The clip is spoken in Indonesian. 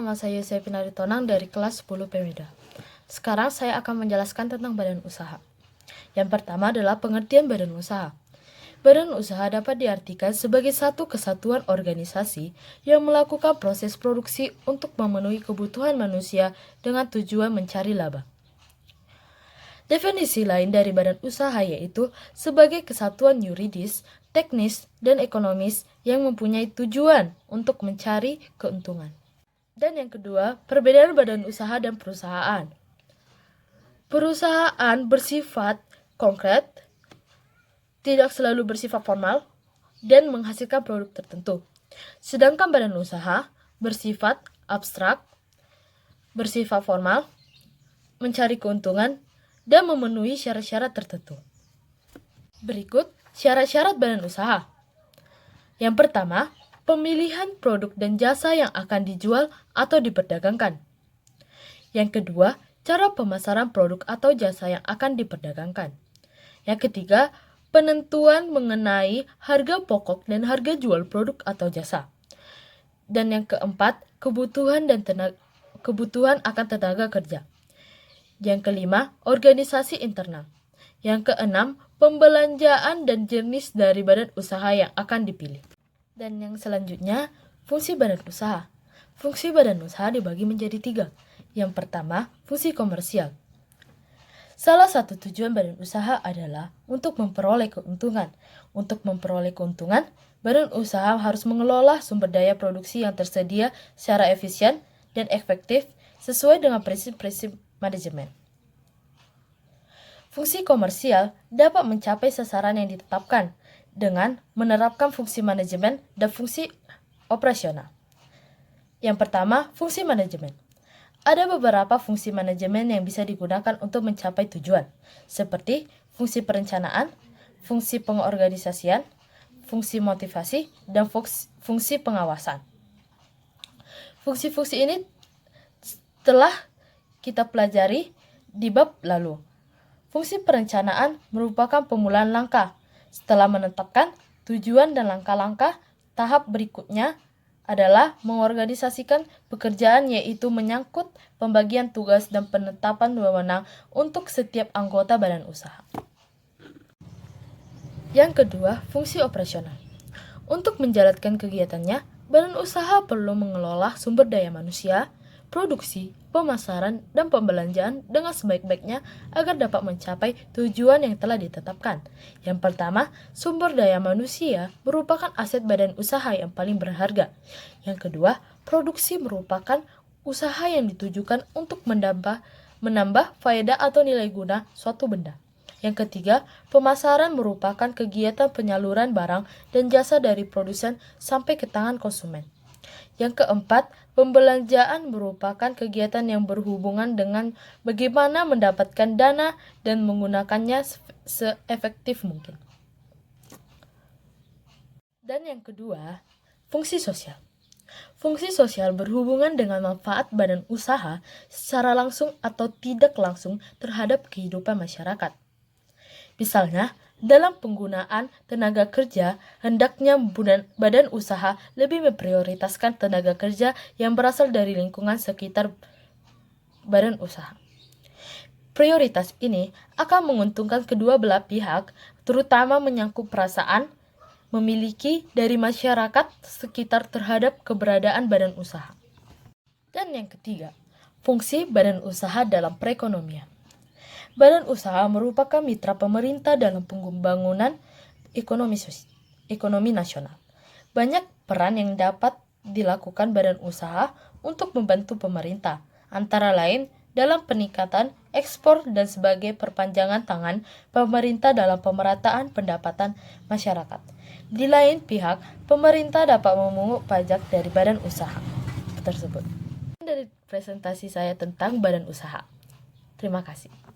nama saya Yosefina Ritonang dari kelas 10 PMIDA. Sekarang saya akan menjelaskan tentang badan usaha. Yang pertama adalah pengertian badan usaha. Badan usaha dapat diartikan sebagai satu kesatuan organisasi yang melakukan proses produksi untuk memenuhi kebutuhan manusia dengan tujuan mencari laba. Definisi lain dari badan usaha yaitu sebagai kesatuan yuridis, teknis, dan ekonomis yang mempunyai tujuan untuk mencari keuntungan. Dan yang kedua, perbedaan badan usaha dan perusahaan. Perusahaan bersifat konkret, tidak selalu bersifat formal, dan menghasilkan produk tertentu. Sedangkan badan usaha bersifat abstrak, bersifat formal, mencari keuntungan, dan memenuhi syarat-syarat tertentu. Berikut syarat-syarat badan usaha. Yang pertama, pemilihan produk dan jasa yang akan dijual atau diperdagangkan. Yang kedua, cara pemasaran produk atau jasa yang akan diperdagangkan. Yang ketiga, penentuan mengenai harga pokok dan harga jual produk atau jasa. Dan yang keempat, kebutuhan akan tenaga kerja. Yang kelima, organisasi internal. Yang keenam, pembelanjaan dan jenis dari badan usaha yang akan dipilih. Dan yang selanjutnya, fungsi badan usaha. Fungsi badan usaha dibagi menjadi 3. Yang pertama, fungsi komersial. Salah satu tujuan badan usaha adalah untuk memperoleh keuntungan. Untuk memperoleh keuntungan, badan usaha harus mengelola sumber daya produksi yang tersedia secara efisien dan efektif sesuai dengan prinsip-prinsip manajemen. Fungsi komersial dapat mencapai sasaran yang ditetapkan dengan menerapkan fungsi manajemen dan fungsi operasional. Yang pertama, fungsi manajemen. Ada beberapa fungsi manajemen yang bisa digunakan untuk mencapai tujuan, seperti fungsi perencanaan, fungsi pengorganisasian, fungsi motivasi, dan fungsi pengawasan. Fungsi-fungsi ini telah kita pelajari di bab lalu. Fungsi perencanaan merupakan pemulaan langkah. Setelah menetapkan tujuan dan langkah-langkah, tahap berikutnya adalah mengorganisasikan pekerjaan, yaitu menyangkut pembagian tugas dan penetapan wewenang untuk setiap anggota badan usaha. Yang kedua, fungsi operasional. Untuk menjalankan kegiatannya, badan usaha perlu mengelola sumber daya manusia, produksi, pemasaran, dan pembelanjaan dengan sebaik-baiknya agar dapat mencapai tujuan yang telah ditetapkan. Yang pertama, sumber daya manusia merupakan aset badan usaha yang paling berharga. Yang kedua, produksi merupakan usaha yang ditujukan untuk menambah faedah atau nilai guna suatu benda. Yang ketiga, pemasaran merupakan kegiatan penyaluran barang dan jasa dari produsen sampai ke tangan konsumen. Yang keempat, pembelanjaan merupakan kegiatan yang berhubungan dengan bagaimana mendapatkan dana dan menggunakannya seefektif mungkin. Dan yang kedua, fungsi sosial. Fungsi sosial berhubungan dengan manfaat badan usaha secara langsung atau tidak langsung terhadap kehidupan masyarakat. Misalnya, dalam penggunaan tenaga kerja, hendaknya badan usaha lebih memprioritaskan tenaga kerja yang berasal dari lingkungan sekitar badan usaha. Prioritas ini akan menguntungkan kedua belah pihak, terutama menyangkut perasaan memiliki dari masyarakat sekitar terhadap keberadaan badan usaha. Dan yang ketiga, fungsi badan usaha dalam perekonomian. Badan usaha merupakan mitra pemerintah dalam pembangunan ekonomi nasional. Banyak peran yang dapat dilakukan badan usaha untuk membantu pemerintah, antara lain dalam peningkatan ekspor dan sebagai perpanjangan tangan pemerintah dalam pemerataan pendapatan masyarakat. Di lain pihak, pemerintah dapat memungut pajak dari badan usaha tersebut. Dari presentasi saya tentang badan usaha. Terima kasih.